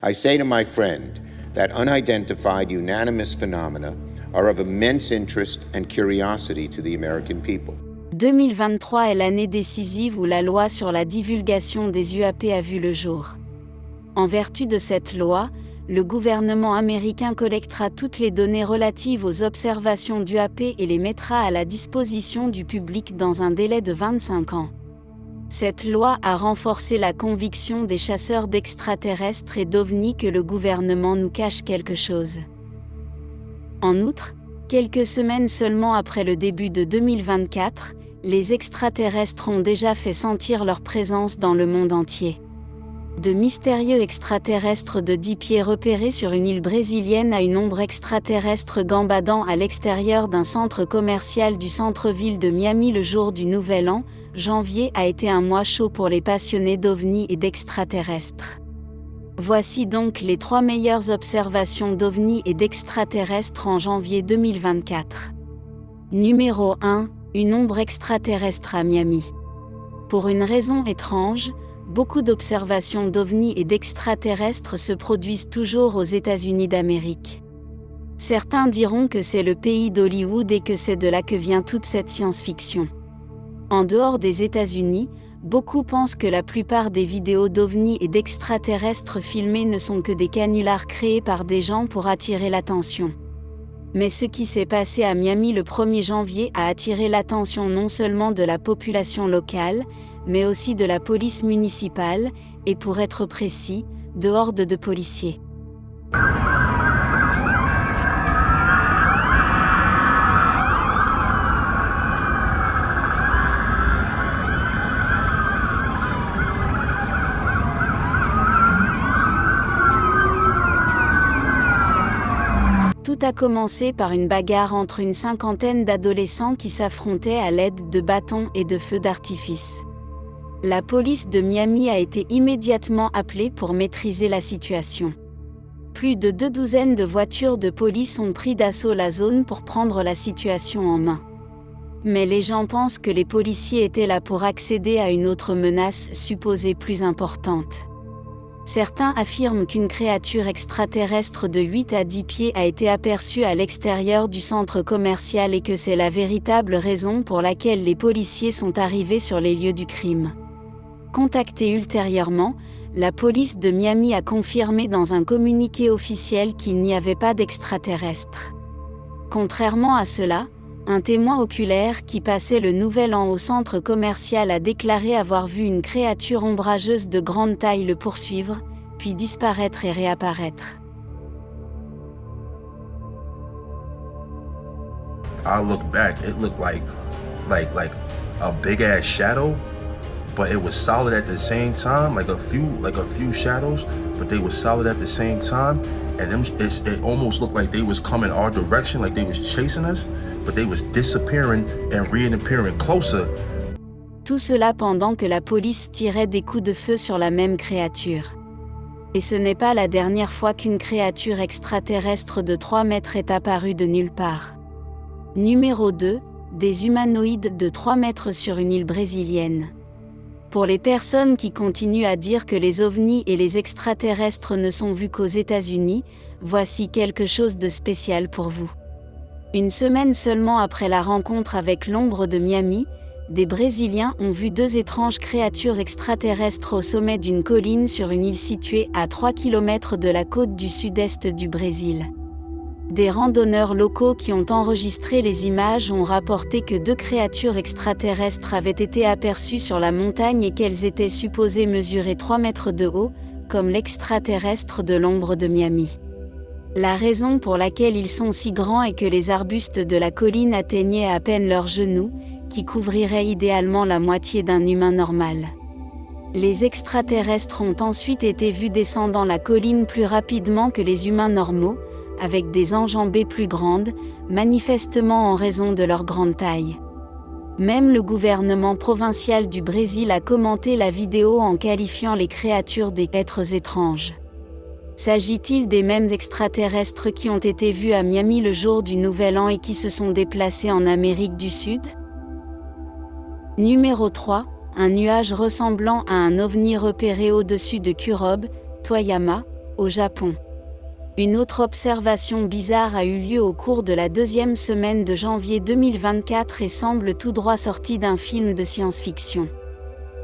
I say to my friend that unidentified unanimous phenomena are of immense interest and curiosity to the American people. 2023 est l'année décisive où la loi sur la divulgation des UAP a vu le jour. En vertu de cette loi, le gouvernement américain collectera toutes les données relatives aux observations d'UAP et les mettra à la disposition du public dans un délai de 25 ans. Cette loi a renforcé la conviction des chasseurs d'extraterrestres et d'ovnis que le gouvernement nous cache quelque chose. En outre, quelques semaines seulement après le début de 2024, les extraterrestres ont déjà fait sentir leur présence dans le monde entier. De mystérieux extraterrestres de 10 pieds repérés sur une île brésilienne à une ombre extraterrestre gambadant à l'extérieur d'un centre commercial du centre-ville de Miami le jour du Nouvel An, janvier a été un mois chaud pour les passionnés d'ovnis et d'extraterrestres. Voici donc les 3 meilleures observations d'ovnis et d'extraterrestres en janvier 2024. Numéro 1, une ombre extraterrestre à Miami. Pour une raison étrange, beaucoup d'observations d'ovnis et d'extraterrestres se produisent toujours aux États-Unis d'Amérique. Certains diront que c'est le pays d'Hollywood et que c'est de là que vient toute cette science-fiction. En dehors des États-Unis, beaucoup pensent que la plupart des vidéos d'ovnis et d'extraterrestres filmées ne sont que des canulars créés par des gens pour attirer l'attention. Mais ce qui s'est passé à Miami le 1er janvier a attiré l'attention non seulement de la population locale, mais aussi de la police municipale, et pour être précis, de hordes de policiers. Tout a commencé par une bagarre entre une cinquantaine d'adolescents qui s'affrontaient à l'aide de bâtons et de feux d'artifice. La police de Miami a été immédiatement appelée pour maîtriser la situation. Plus de 2 douzaines de voitures de police ont pris d'assaut la zone pour prendre la situation en main. Mais les gens pensent que les policiers étaient là pour accéder à une autre menace supposée plus importante. Certains affirment qu'une créature extraterrestre de 8 à 10 pieds a été aperçue à l'extérieur du centre commercial et que c'est la véritable raison pour laquelle les policiers sont arrivés sur les lieux du crime. Contactée ultérieurement, la police de Miami a confirmé dans un communiqué officiel qu'il n'y avait pas d'extraterrestres. Contrairement à cela, un témoin oculaire qui passait le Nouvel An au centre commercial a déclaré avoir vu une créature ombrageuse de grande taille le poursuivre, puis disparaître et réapparaître. I look back, it looked like a big ass shadow, but it was solid at the same time, like a few shadows, but they were solid at the same time, and it almost looked like they was coming our direction, like they was chasing us. But they was disappearing and reappearing closer. Tout cela pendant que la police tirait des coups de feu sur la même créature. Et ce n'est pas la dernière fois qu'une créature extraterrestre de 3 mètres est apparue de nulle part. Numéro 2, des humanoïdes de 3 mètres sur une île brésilienne. Pour les personnes qui continuent à dire que les ovnis et les extraterrestres ne sont vus qu'aux États-Unis, voici quelque chose de spécial pour vous. Une semaine seulement après la rencontre avec l'ombre de Miami, des Brésiliens ont vu 2 étranges créatures extraterrestres au sommet d'une colline sur une île située à 3 km de la côte du sud-est du Brésil. Des randonneurs locaux qui ont enregistré les images ont rapporté que 2 créatures extraterrestres avaient été aperçues sur la montagne et qu'elles étaient supposées mesurer 3 mètres de haut, comme l'extraterrestre de l'ombre de Miami. La raison pour laquelle ils sont si grands est que les arbustes de la colline atteignaient à peine leurs genoux, qui couvriraient idéalement la moitié d'un humain normal. Les extraterrestres ont ensuite été vus descendant la colline plus rapidement que les humains normaux, avec des enjambées plus grandes, manifestement en raison de leur grande taille. Même le gouvernement provincial du Brésil a commenté la vidéo en qualifiant les créatures d'êtres étranges. S'agit-il des mêmes extraterrestres qui ont été vus à Miami le jour du Nouvel An et qui se sont déplacés en Amérique du Sud? Numéro 3, un nuage ressemblant à un ovni repéré au-dessus de Kurobe, Toyama, au Japon. Une autre observation bizarre a eu lieu au cours de la deuxième semaine de janvier 2024 et semble tout droit sortie d'un film de science-fiction.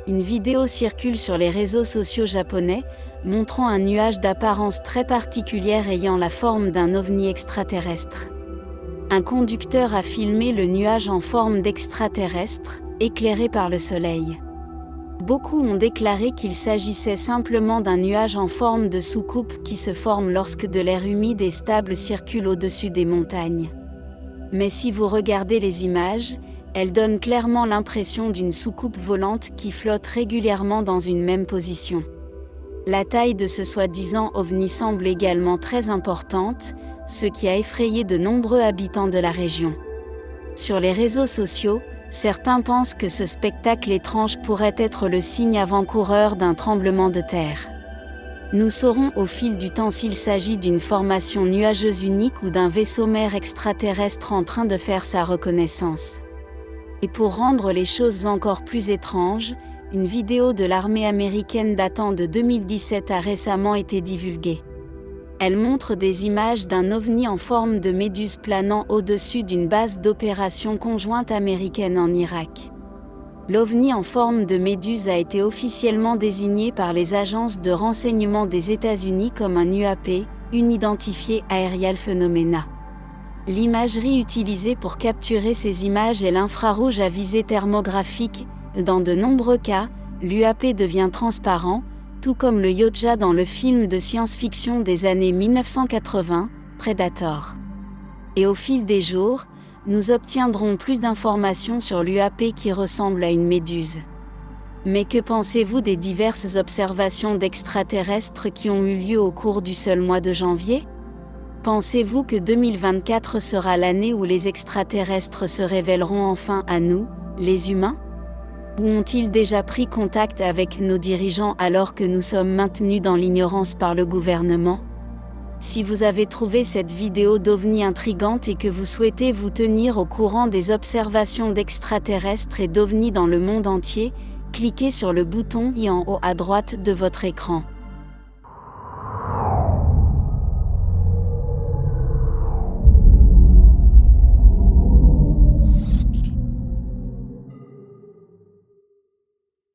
Une vidéo circule sur les réseaux sociaux japonais, montrant un nuage d'apparence très particulière ayant la forme d'un ovni extraterrestre. Un conducteur a filmé le nuage en forme d'extraterrestre, éclairé par le soleil. Beaucoup ont déclaré qu'il s'agissait simplement d'un nuage en forme de soucoupe qui se forme lorsque de l'air humide et stable circule au-dessus des montagnes. Mais si vous regardez les images, elles donnent clairement l'impression d'une soucoupe volante qui flotte régulièrement dans une même position. La taille de ce soi-disant ovni semble également très importante, ce qui a effrayé de nombreux habitants de la région. Sur les réseaux sociaux, certains pensent que ce spectacle étrange pourrait être le signe avant-coureur d'un tremblement de terre. Nous saurons au fil du temps s'il s'agit d'une formation nuageuse unique ou d'un vaisseau mère extraterrestre en train de faire sa reconnaissance. Et pour rendre les choses encore plus étranges, une vidéo de l'armée américaine datant de 2017 a récemment été divulguée. Elle montre des images d'un ovni en forme de méduse planant au-dessus d'une base d'opération conjointe américaine en Irak. L'ovni en forme de méduse a été officiellement désigné par les agences de renseignement des États-Unis comme un UAP, Unidentified Aerial Phenomena. L'imagerie utilisée pour capturer ces images est l'infrarouge à visée thermographique. Dans de nombreux cas, l'UAP devient transparent, tout comme le Yoja dans le film de science-fiction des années 1980, Predator. Et au fil des jours, nous obtiendrons plus d'informations sur l'UAP qui ressemble à une méduse. Mais que pensez-vous des diverses observations d'extraterrestres qui ont eu lieu au cours du seul mois de janvier ? Pensez-vous que 2024 sera l'année où les extraterrestres se révéleront enfin à nous, les humains ? Ou ont-ils déjà pris contact avec nos dirigeants alors que nous sommes maintenus dans l'ignorance par le gouvernement ? Si vous avez trouvé cette vidéo d'OVNI intrigante et que vous souhaitez vous tenir au courant des observations d'extraterrestres et d'OVNI dans le monde entier, cliquez sur le bouton i en haut à droite de votre écran.